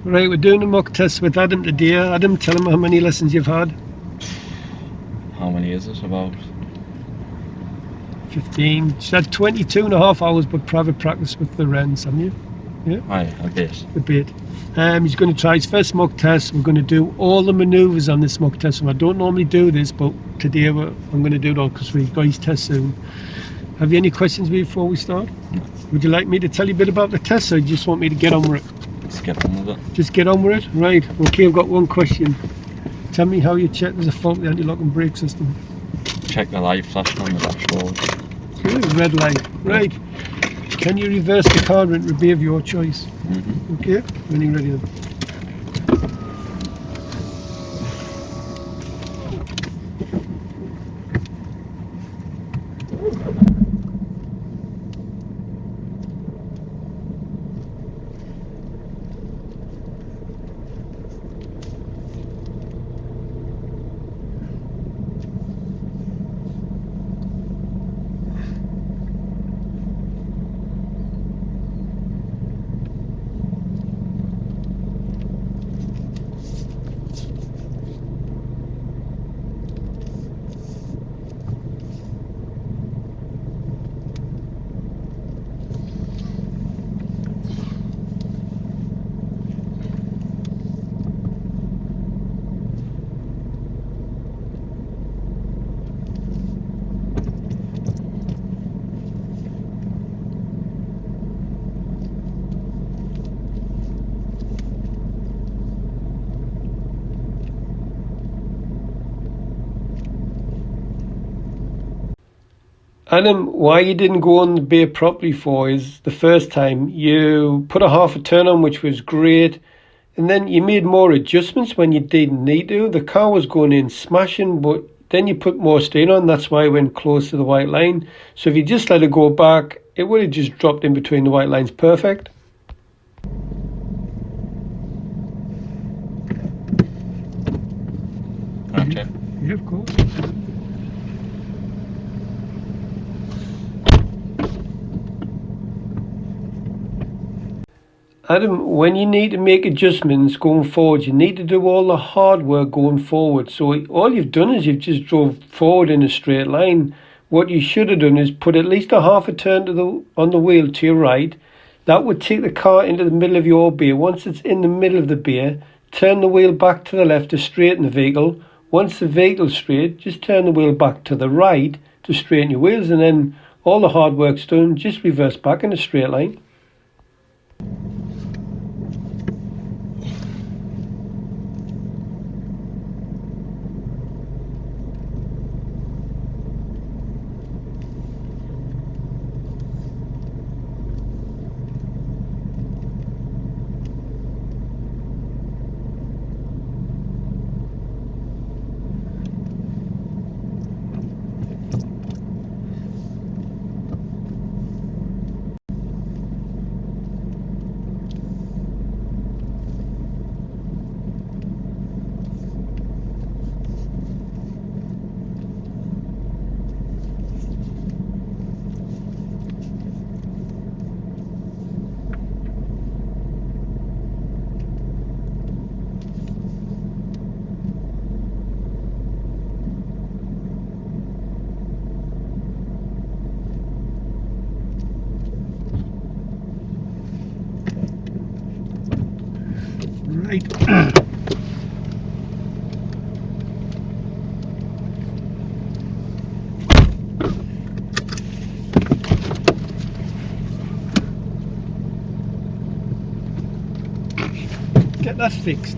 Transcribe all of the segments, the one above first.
Right, we're doing a mock test with Adam today. Adam, tell him how many lessons you've had. How many is it? About 15. She's had 22 and a half hours, but private practice with the Wrens, haven't you? Yeah? aye, a bit. A bit. He's going to try his first mock test. We're going to do all the manoeuvres on this mock test. I don't normally do this, but today I'm going to do it all because we've got his test soon. Have you any questions before we start? No. Would you like me to tell you a bit about the test, or do you just want me to get on with it? Let's get on with it. Just get on with it? Right. Okay, I've got one question. Tell me how you check there's a fault in the anti-lock and brake system. Check the light flashing on the dashboard. Good, red light. Right. Can you reverse the car and rear of your choice? Okay, when you're ready then. Adam, why you didn't go on the bay properly for is the first time you put a half a turn on, which was great, and then you made more adjustments when you didn't need to. The car was going in smashing, but then you put more strain on. That's why it went close to the white line. So if you just let it go back, it would have just dropped in between the white lines perfect. Okay. Yeah, of course. Adam, when you need to make adjustments going forward, you need to do all the hard work going forward. So all you've done is you've just drove forward in a straight line. What you should have done is put at least a half a turn on the wheel to your right. That would take the car into the middle of your bay. Once it's in the middle of the bay, turn the wheel back to the left to straighten the vehicle. Once the vehicle's straight, just turn the wheel back to the right to straighten your wheels, and then all the hard work's done. Just reverse back in a straight line. Right. Get that fixed.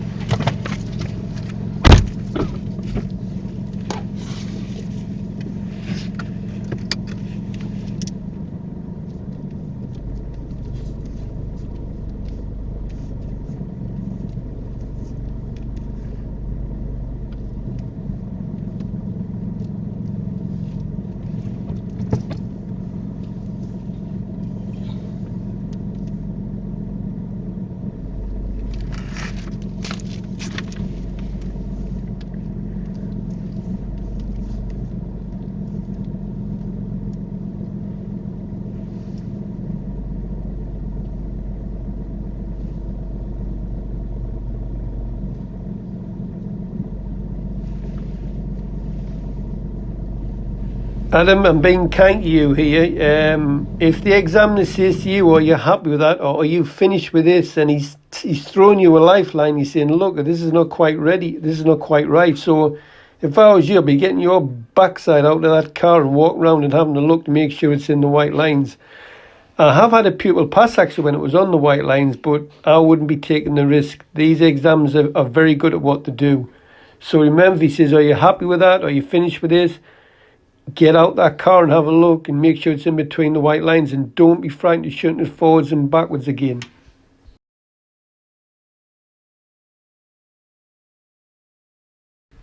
Adam, I'm being kind to you here. If the examiner says to you, are you happy with that, or are you finished with this, and he's throwing you a lifeline, he's saying, look, this is not quite ready, this is not quite right. So if I was you, I'd be getting your backside out of that car and walking around and having a look to make sure it's in the white lines. I have had a pupil pass actually when it was on the white lines, but I wouldn't be taking the risk. These exams are very good at what they do. So remember, if he says, are you happy with that? Are you finished with this? Get out that car and have a look and make sure it's in between the white lines, and don't be frightened of shunting it forwards and backwards again.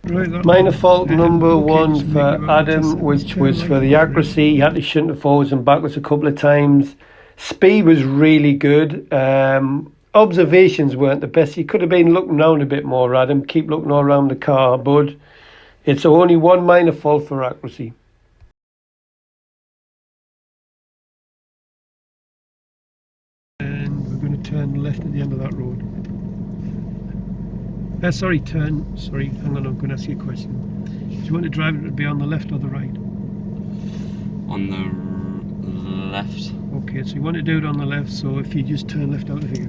Right, Minor fault number one for Adam, which was for the accuracy. He had to shunt it forwards and backwards a couple of times. Speed was really good. Observations weren't the best. He could have been looking around a bit more, Adam. Keep looking all around the car, but it's only one minor fault for accuracy. And we're going to turn left at the end of that road. Sorry, hang on, I'm going to ask you a question. Do you want to drive it to be on the left or the right? On the left. Okay, so you want to do it on the left, so if you just turn left out of here.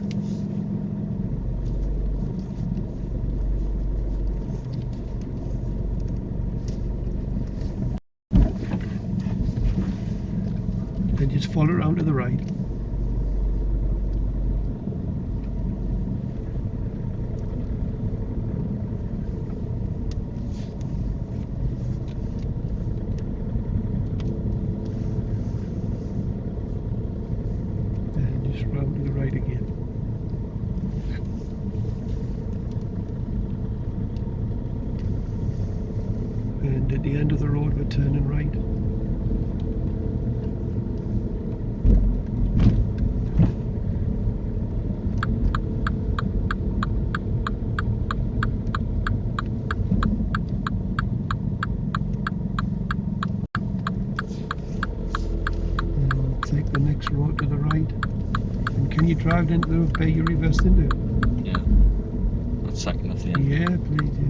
Then just follow around to the right. Round to the right again. And at the end of the road we're turning right. And take the next road to the right. Can you drive into the bay you reversed into? Yeah. That's second, I think. Yeah, please, yeah.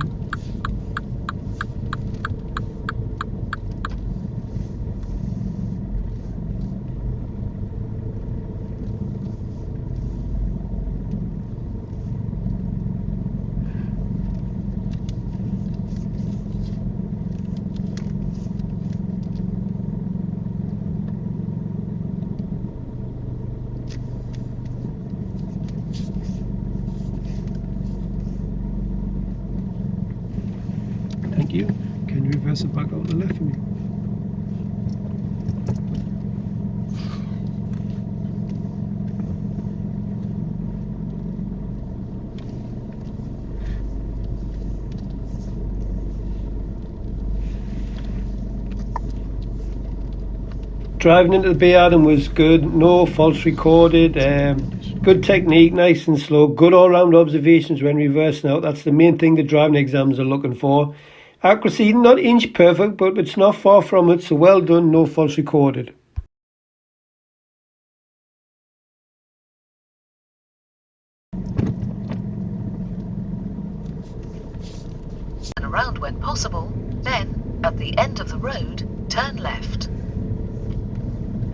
Thank you. Can you reverse it back out to the left for me? Driving into the bay, Adam, was good. No faults recorded. Good technique, nice and slow. Good all-round observations when reversing out. That's the main thing the driving exams are looking for. Accuracy, not inch perfect, but it's not far from it. So well done. No faults recorded. And around when possible. Then, at the end of the road, turn left.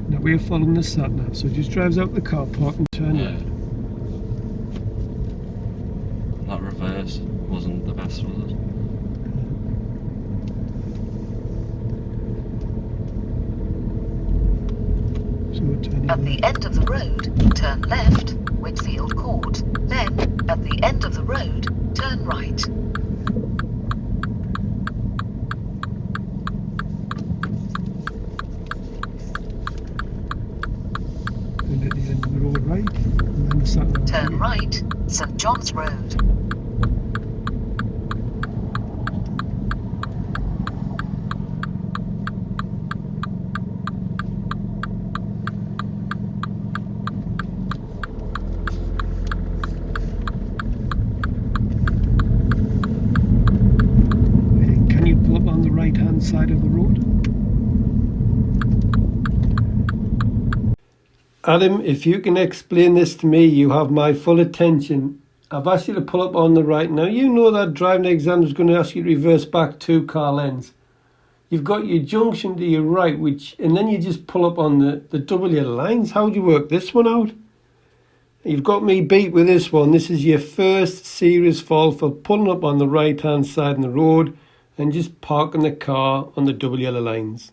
Now we're following the sat nav, so it just drives out the car park and turn left. That reverse wasn't the best, was it? So we're turning At the end of the road, turn left, Whitfield Court. Then, at the end of the road, turn right. And at the end of the road right, and then the sat nav. Turn right, St John's Road. And can you pull up on the right hand side of the road? Adam, if you can explain this to me, you have my full attention. I've asked you to pull up on the right. Now, you know that driving exam is going to ask you to reverse back 2 car lengths. you've got your junction to your right, and then you just pull up on the double yellow lines. How do you work this one out? You've got me beat with this one. This is your first serious fault for pulling up on the right hand side of the road and just parking the car on the double yellow lines.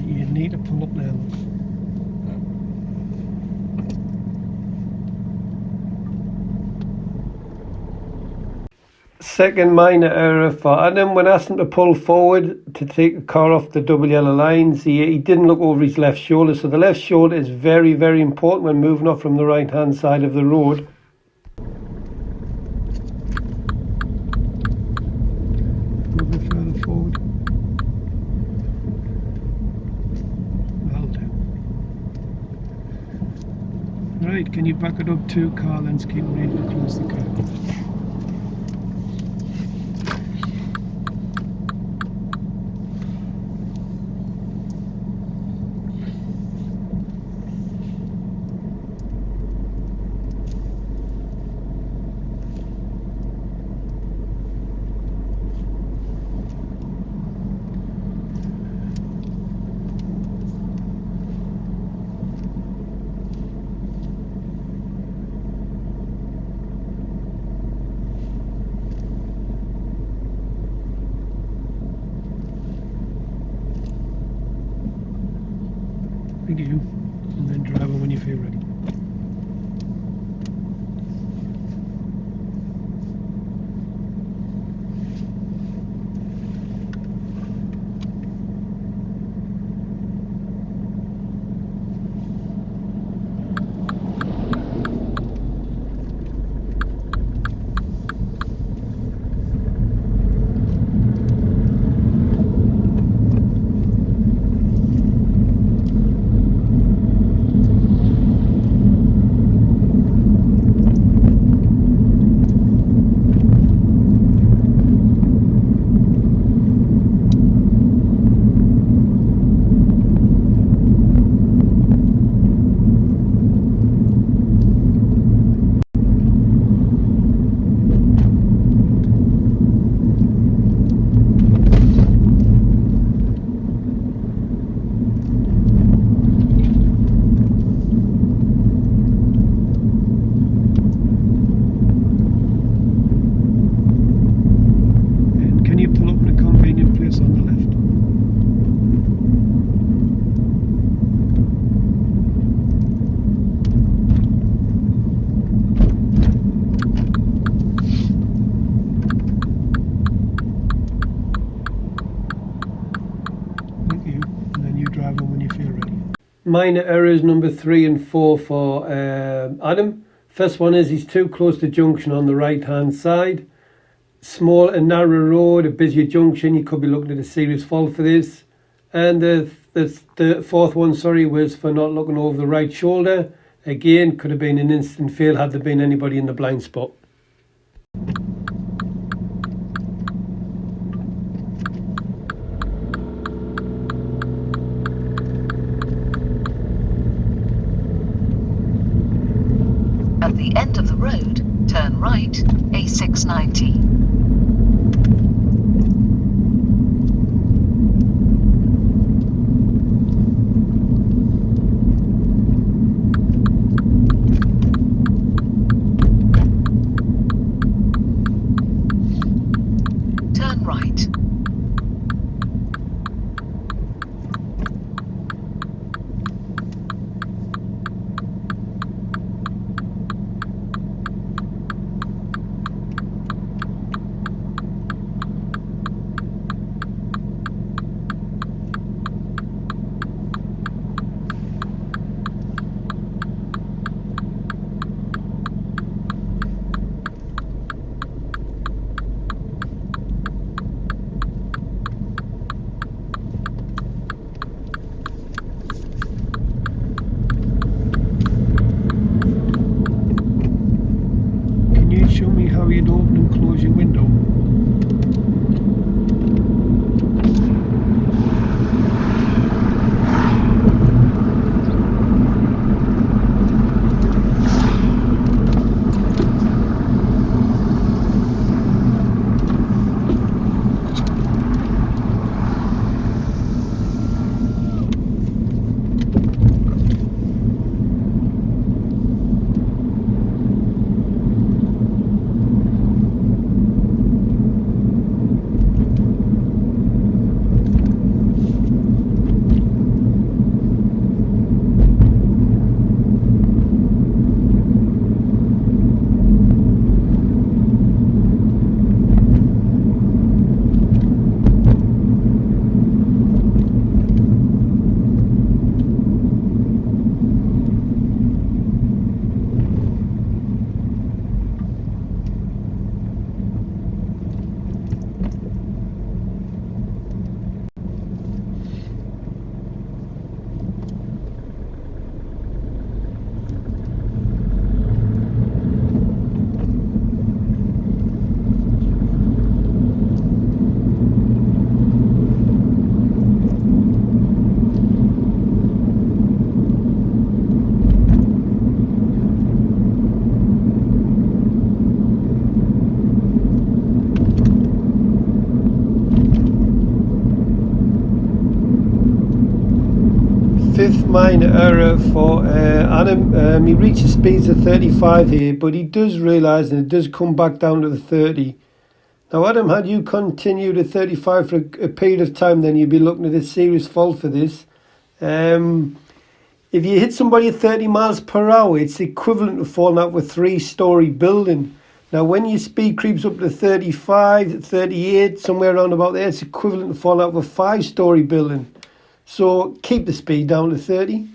You need to pull up now. Second minor error for Adam, when asked him to pull forward to take the car off the double yellow lines, he didn't look over his left shoulder. So the left shoulder is very, very important when moving off from the right hand side of the road. A little bit further forward. That'll do. Right, can you back it up 2 car lengths, keep ready to close the car. Thank you. And then drive on when you feel ready. Minor errors number 3 and 4 for Adam. First one is he's too close to junction on the right hand side. Small and narrow road, a busier junction, you could be looking at a serious fault for this. And the fourth one, was for not looking over the right shoulder. Again, could have been an instant fail had there been anybody in the blind spot. At the end of the road, turn right, A690. Turn right. Show me how you'd open and close your window. minor error for Adam. He reaches speeds of 35 here, but he does realise and it does come back down to the 30. Now, Adam, had you continued at 35 for a period of time, then you'd be looking at a serious fault for this. If you hit somebody at 30 miles per hour, it's equivalent to falling out of a 3-story building. Now, when your speed creeps up to 35, 38, somewhere around about there, it's equivalent to falling out of a 5-story building. So keep the speed down to 30.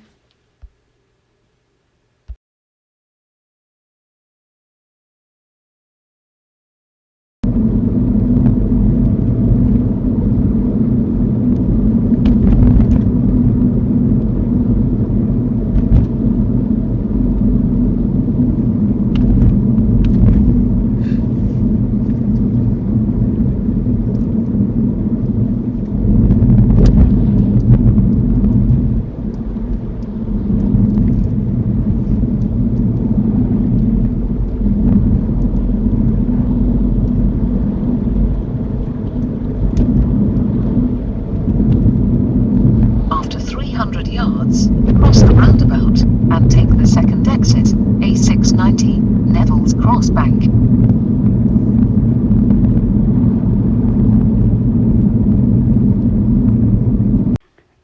After 300 yards, cross the roundabout and take the second exit, A690, Neville's Crossbank.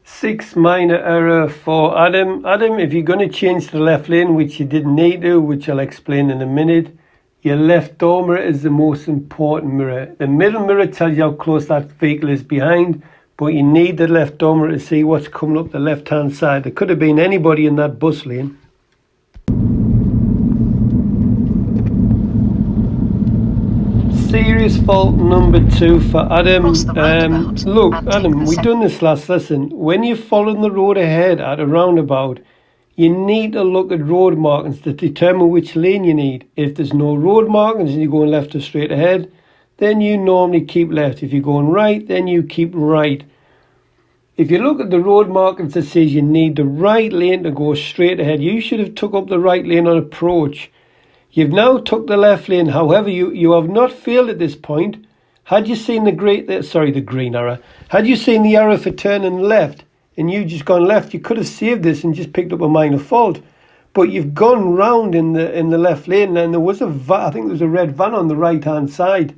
6 minor error for Adam. Adam, if you're going to change to the left lane, which you didn't need to, which I'll explain in a minute, your left door mirror is the most important mirror. The middle mirror tells you how close that vehicle is behind, but you need the left door mirror to see what's coming up the left-hand side. There could have been anybody in that bus lane. Serious fault number 2 for Adam. Look, Adam, we done this last lesson. When you're following the road ahead at a roundabout, you need to look at road markings to determine which lane you need. If there's no road markings and you're going left or straight ahead, then you normally keep left. If you're going right, then you keep right. If you look at the road markings that says you need the right lane to go straight ahead, you should have took up the right lane on approach. You've now took the left lane. However, you have not failed at this point. Had you seen the green arrow, had you seen the arrow for turning left and you just gone left, you could have saved this and just picked up a minor fault. But you've gone round in the left lane, and there was I think there was a red van on the right hand side.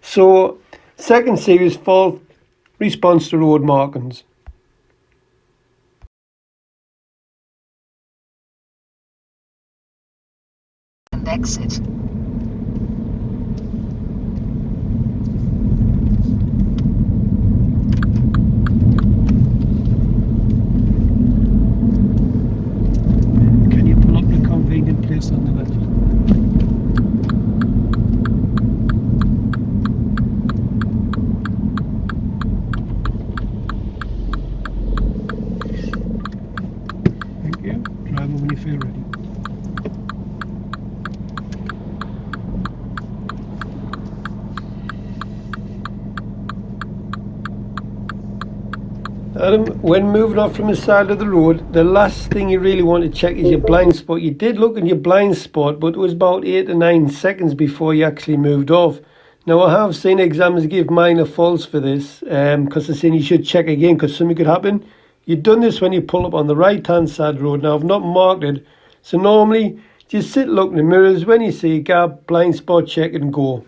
So, second serious fault, response to road markings. And exit. Can you pull up the convenient place on the left? Thank you. Drive over when you feel ready. Adam, when moving off from the side of the road, the last thing you really want to check is your blind spot. You did look in your blind spot, but it was about 8 to 9 seconds before you actually moved off. Now, I have seen examiners give minor faults for this, because they're saying you should check again because something could happen. You've done this when you pull up on the right-hand side of the road. Now, I've not marked it, so normally just sit, look in the mirrors. When you see a gap, blind spot, check it and go.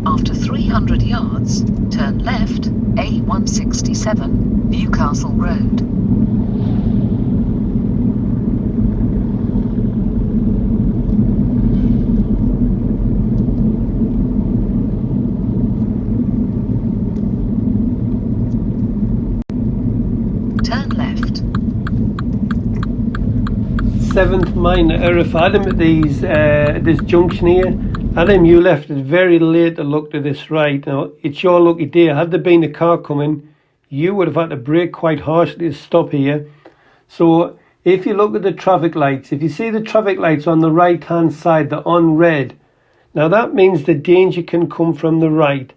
After 300 yards, turn left, A167, Newcastle Road. Turn left. 7th minor error for Adam at this junction here. Adam, you left it very late to look to this right. Now, it's your lucky day. Had there been a car coming, you would have had to brake quite harshly to stop here. So If you look at the traffic lights, if you see the traffic lights on the right hand side, they're on red. Now that means the danger can come from the right.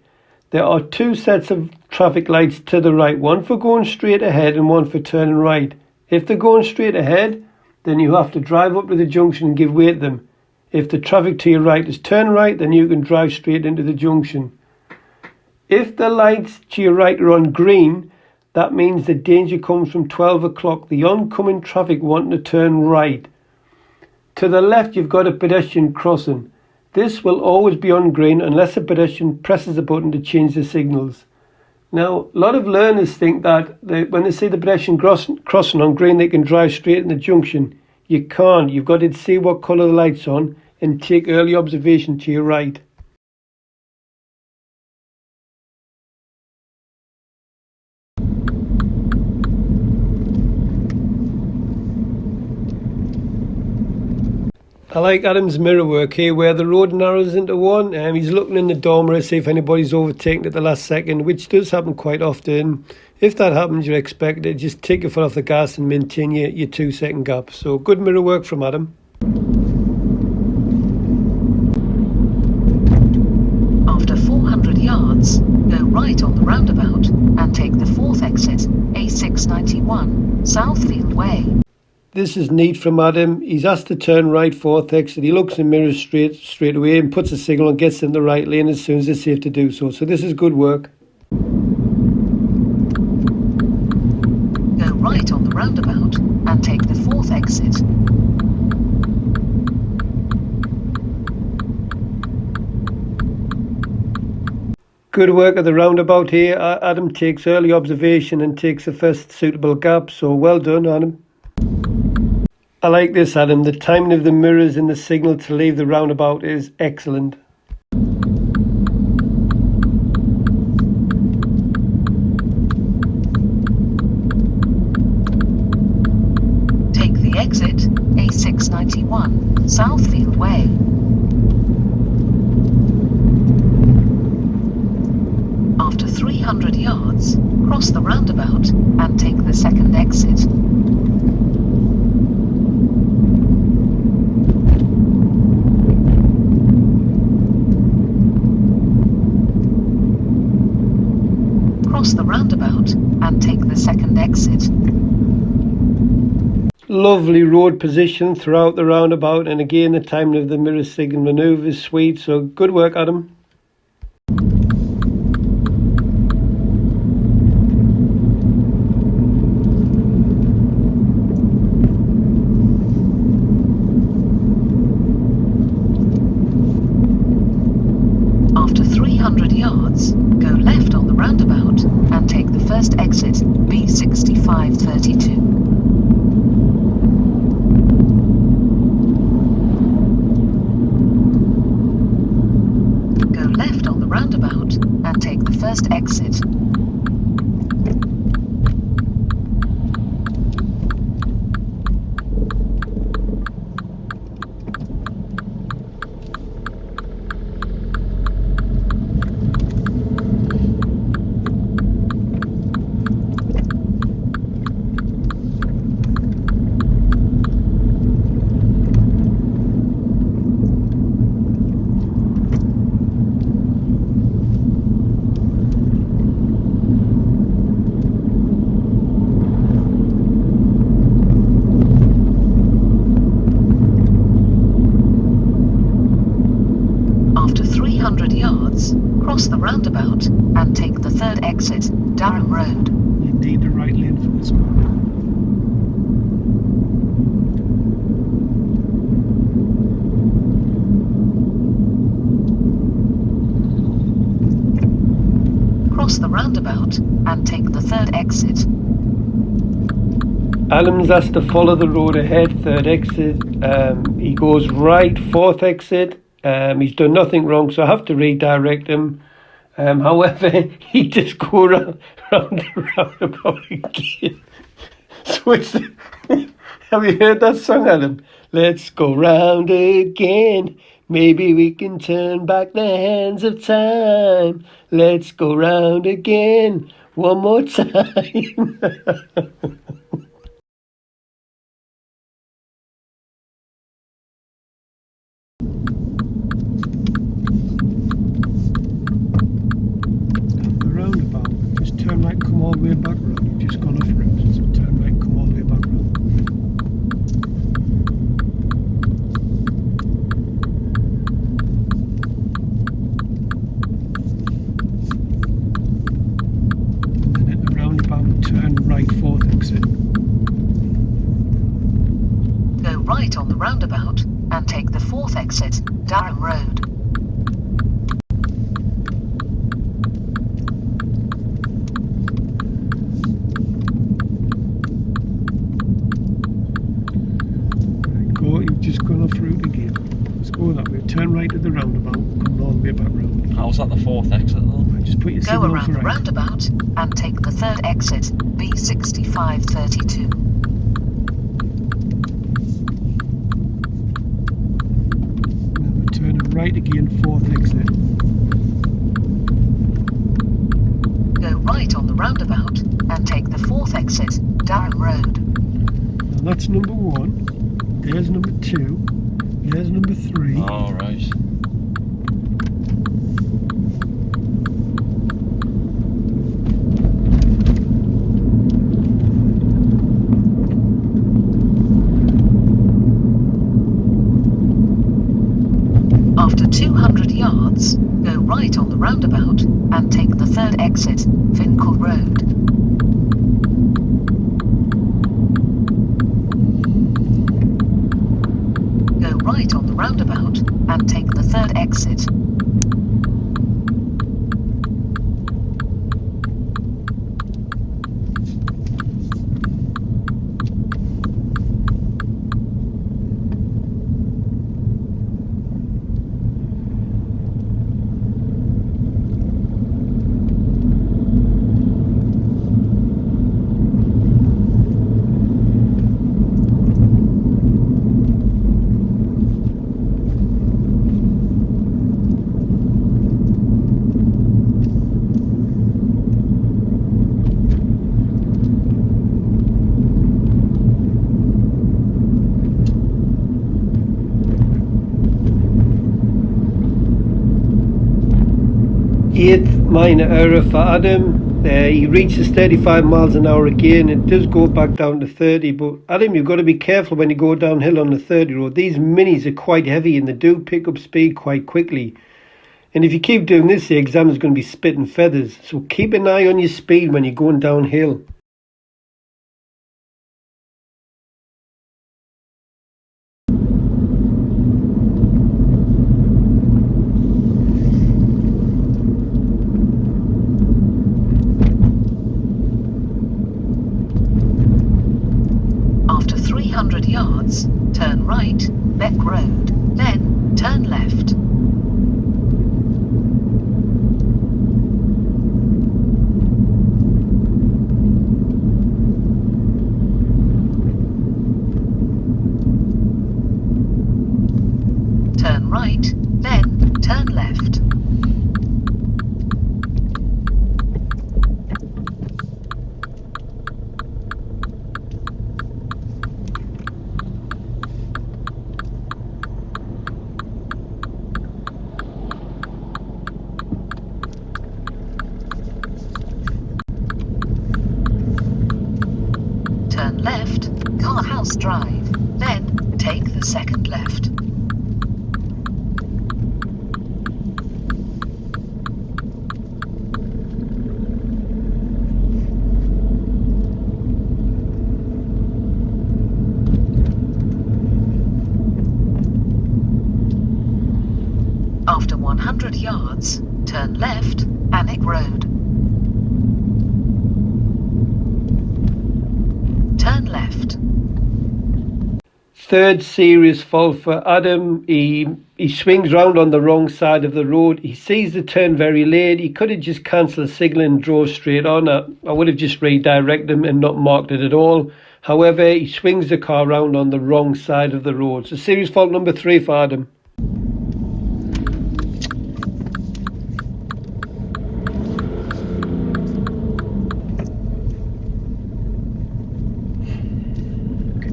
There are two sets of traffic lights to the right, one for going straight ahead and one for turning right. If they're going straight ahead, then you have to drive up to the junction and give way to them. If the traffic to your right is turn right, then you can drive straight into the junction. If the lights to your right are on green, that means the danger comes from 12 o'clock, the oncoming traffic wanting to turn right. To the left, you've got a pedestrian crossing. This will always be on green unless a pedestrian presses a button to change the signals. Now, a lot of learners think that when they see the pedestrian crossing on green, they can drive straight in the junction. You can't. You've got to see what colour the light's on and take early observation to your right. I like Adam's mirror work here where the road narrows into one. He's looking in the door mirror to see if anybody's overtaken at the last second, which does happen quite often. If that happens, you're expected, just take your foot off the gas and maintain your 2 second gap. So good mirror work from Adam. After 400 yards, go right on the roundabout and take the 4th exit, A691, Southfield Way. This is neat from Adam. He's asked to turn right 4th exit. He looks in mirrors straight away and puts a signal and gets in the right lane as soon as it's safe to do so. So this is good work. Go right on the roundabout and take the 4th exit. Good work at the roundabout here. Adam takes early observation and takes the first suitable gap. So well done, Adam. I like this, Adam. The timing of the mirrors and the signal to leave the roundabout is excellent. Take the exit, A691, Southfield Way. After 300 yards, cross the roundabout and take the 2nd exit. Cross the roundabout and take the 2nd exit. Lovely road position throughout the roundabout, and again the timing of the mirror signal manoeuvre is sweet. So good work, Adam. After 300 yards, go left on the roundabout and take the 1st exit, B6532. Go left on the roundabout and take the 1st exit. After 300 yards, cross the roundabout and take the 3rd exit, Durham Road. You need the right lane for this one. Cross the roundabout and take the 3rd exit. Adam's asked to follow the road ahead, 3rd exit. He goes right, 4th exit. He's done nothing wrong, so I have to redirect him. However, he just goes round the roundabout again. So it's have you heard that song, Adam? Let's go round again. Maybe we can turn back the hands of time. Let's go round again one more time. just turn right, come all the way back round. You've just gone off route, so turn right, come all the way back round. And then at the roundabout, turn right, fourth exit. Go right on the roundabout and take the fourth exit, Durham Road. You've just gone off route again. Let's go that way. Turn right at the roundabout, come all the way back round. How's that the fourth exit though? Right, just put your Go signal around for the right. roundabout and take the third exit, B6532. Then we're turning right again, fourth exit. Go right on the roundabout and take the fourth exit, Durham Road. Now that's number 1. There's number 2. There's number 3. Oh, right. After 200 yards, go right on the roundabout and take the third exit, Finkel Road. Go right on the roundabout and take the third exit. Eighth minor error for Adam. He reaches 35 miles an hour again. It does go back down to 30, but Adam, you've got to be careful when you go downhill on the 30 road. These minis are quite heavy and they do pick up speed quite quickly. And if you keep doing this, the exam is going to be spitting feathers. So keep an eye on your speed when you're going downhill. After 300 yards, turn right, Beck Road, then turn left. Turn right, then turn left. Turn left, Car House Drive, then take the second left. After 100 yards, turn left, Alnwick Road. Turn left. Third serious fault for Adam. He swings round on the wrong side of the road. He sees the turn very late. He could have just cancelled the signal and drove straight on. I would have just redirected him and not marked it at all. However, he swings the car round on the wrong side of the road. So serious fault number 3 for Adam.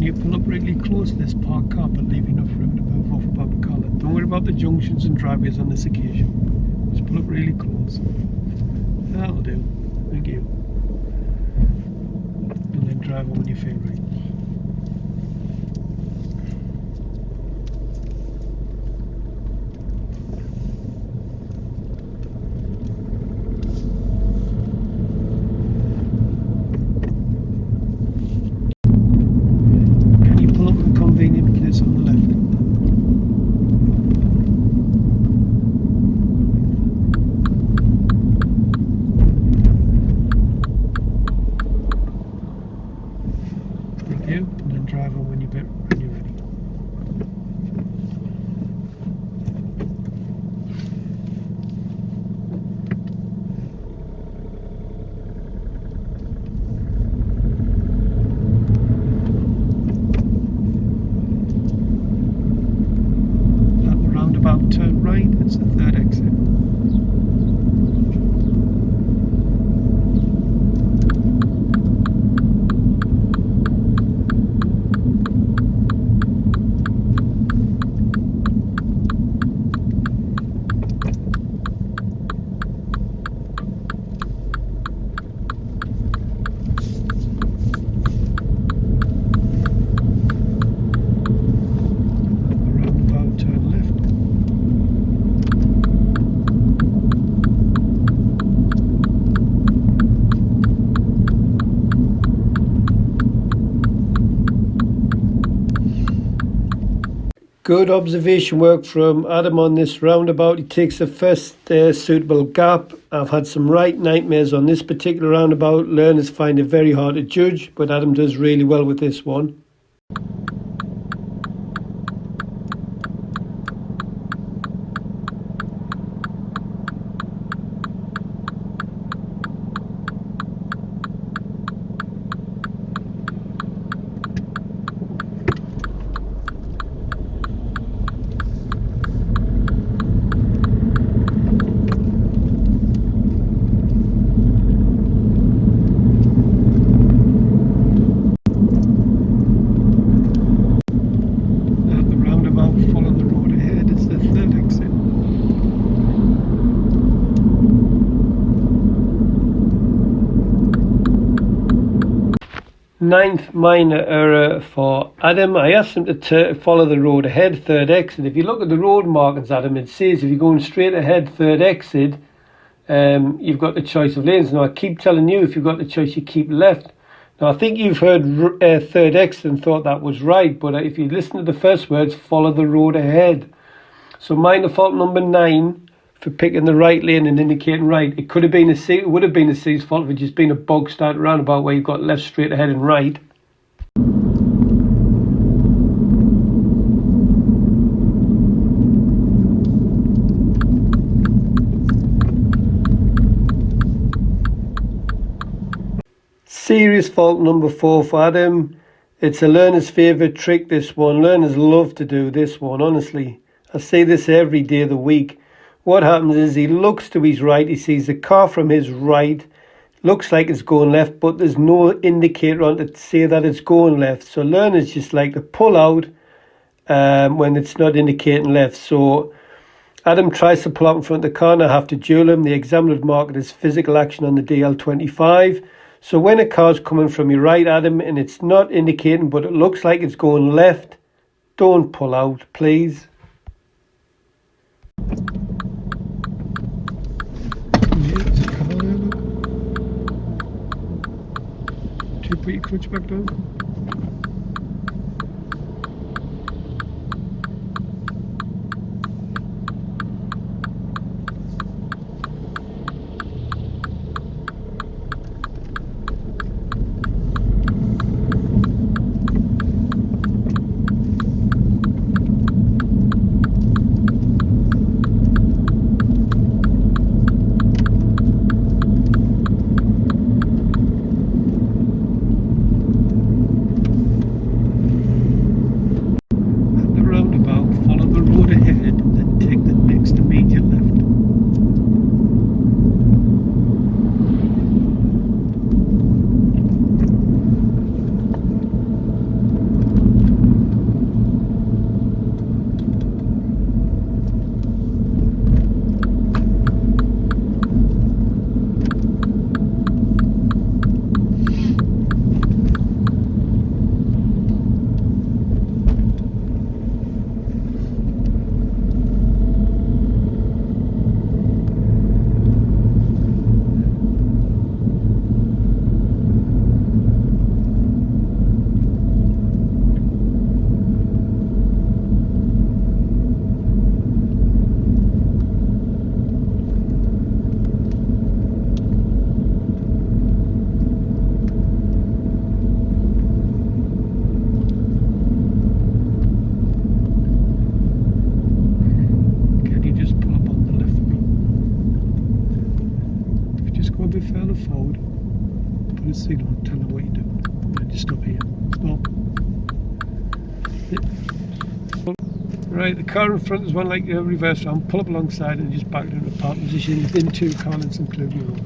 You pull up really close to this parked car but leave enough room to move off above the collar. Don't worry about the junctions and driveways on this occasion. Just pull up really close. That'll do. Thank you. drive on when you feel right. Can you pull up at a convenient place on the left? Thank you. And then drive on when you're ready. At the roundabout, turn right. It's the third exit. Roundabout, turn left. Good observation work from Adam on this roundabout. He takes the first suitable gap. I've had some right nightmares on this particular roundabout. Learners find it very hard to judge, but Adam does really well with this one. At the roundabout, follow the road ahead. It's the third exit. Ninth minor error for Adam. I asked him to follow the road ahead, third exit. If you look at the road markings, Adam, it says if you're going straight ahead, third exit, you've got the choice of lanes. Now, I keep telling you, if you've got the choice, you keep left. Now, I think you've heard third exit and thought that was right, but if you listen to the first words, follow the road ahead. So minor fault number 9 for picking the right lane and indicating right. It could have been it would have been a C's fault if it just been a bog start roundabout where you've got left, straight ahead and right. Serious fault number 4 for Adam. It's a learner's favourite trick, this one. Learners love to do this one, honestly. I say this every day of the week. What happens is he looks to his right, he sees the car from his right, looks like it's going left, but there's no indicator on to say that it's going left. So learners just like to pull out when it's not indicating left. So Adam tries to pull out in front of the car and I have to duel him. The examiner would mark it as physical action on the DL25. So when a car's coming from your right, Adam, and it's not indicating but it looks like it's going left, don't pull out, please. Put your clutch back down. it forward. Put a signal and tell them what you do. And just stop here. Stop. Right, the car in front is one like a reverse round. Pull up alongside and just back it into park position into Collins and Club Road.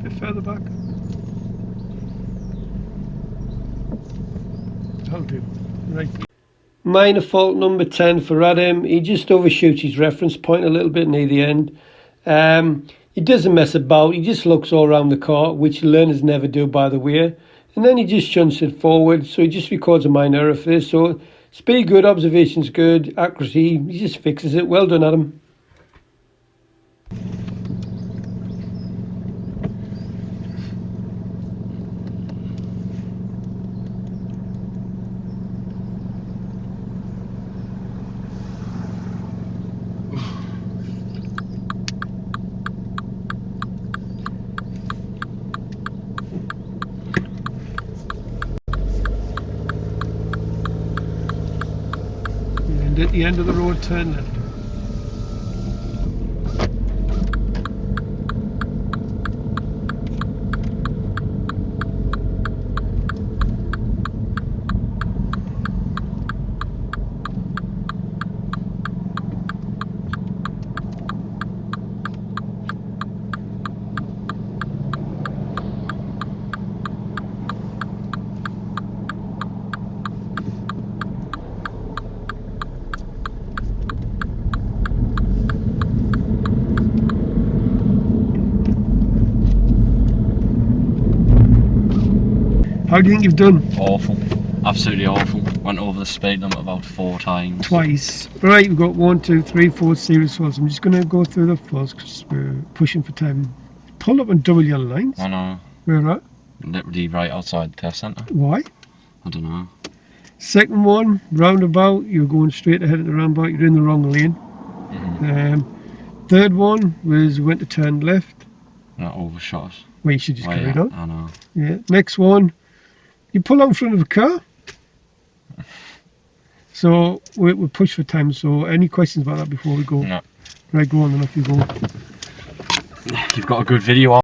Bit further back. That'll do. Right. Minor fault number 10 for Adam. He just overshoots his reference point a little bit near the end. He doesn't mess about. He just looks all around the car, which learners never do, by the way. And then he just shunts it forward. So he just records a minor error for this. So speed good, observation's good, accuracy. He just fixes it. Well done, Adam. And at the end of the road, turn left. How do you think you've done? Awful. Absolutely awful. Went over the speed limit about 4 times. Twice. Right, we've got 1, 2, 3, 4 serious faults. I'm just going to go through the faults because we're pushing for time. Pull up and double yellow lines. I know. Where at? Literally right outside the test centre. Why? I don't know. Second one, roundabout. You're going straight ahead at the roundabout. You're in the wrong lane. Third one was went to turn left. Not overshot us. Well, you should just carry it on. I know. Yeah. Next one, you pull out in front of a car. So we're pushed for time. So any questions about that before we go? No. Right, go on then, off you go. You've got a good video on.